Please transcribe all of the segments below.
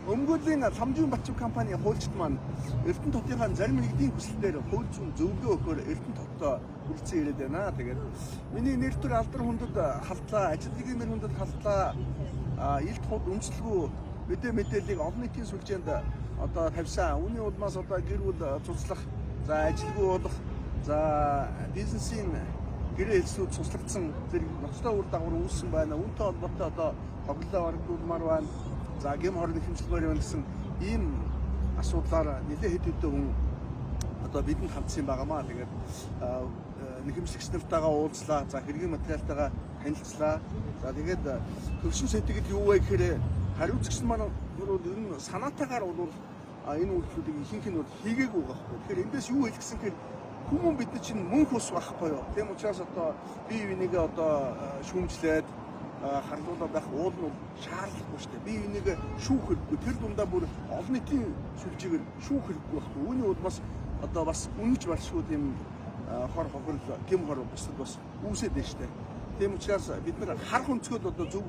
Өмгөөлийн Ламжийн Батчуу компани хуульчид маань Эрдэнэ хотын зарим нэгдийн хүслээр хууль зүйн зөвлөгөө өгөхөөр Эрдэнэ хотод хүрэлцэн ирээд байна. Тэгээд миний нэр төр алдар хүндэд халтлаа, ажилтны нэр хүндэд халтлаа, илт худ үндэслэгүй мэдээллийг олон нийтийн сүлжээнд одоо тавьсан. Үүний улмаас одоо гэр бүл цуцлах, за ажилгүй болох, за бизнесийн гэрээ хэлсүүд цуслагдсан зэрэг ноцтой үр дагавар үүссэн байна. Үүнтэй холбоотой одоо тоглолоо оролдуулмаар байна. За гим хорны хэмжлэгээр байна гэсэн ийм асуудлаар нэлээд хэд хэдэн хүн одоо бидэнд хандсан байгаамаа. Тэгээд нэхэмжлэгч нартайгаа уулзлаа. За хэргийн материалтайгаа танилцлаа. За тэгээд төвшин сэтгэл юу вэ гэхээр хариуцагч маань ер нь санаатаагаар бол энэ үйлдэлүүдийг ихэнх нь хийгээгүй байхгүй. Тэгэхээр эндээс юу хэлэх гэсэн хэрэг хүмүүс бид чинь мөнх ус байхгүй юу. Тийм учраас одоо бие бинийгээ одоо шүүмжлээд харлуулаад байх уул нь шаардлагагүй шүү дээ. Бие бинийгээ шүүх хэрэггүй. Тэр дундаа бүр олон нийтийн сүлжээгээр шүүх хэрэггүй байхгүй. Үүний улмаас одоо бас үнэнч баршгүй тийм хор хохирол гим хор бусад бас үүсээд байна шүү дээ. Тийм учраас бид нар харах өнцгөөд одоо зөв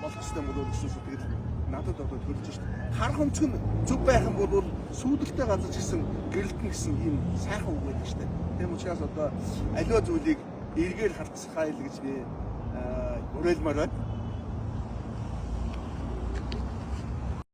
болох хэрэгтэй бол гэсэн сэтгэл надад одоо төрж шүү дээ. Харах өнцг нь зөв байх юм бол сүйдэлтэй газар ч гэсэн гэрэлтэн гэсэн ийм сайхан үг байдаг шүү дээ. Тийм учраас одоо аливаа зүйлийг эргээр харцгаая л гэж би уриалмаар байна.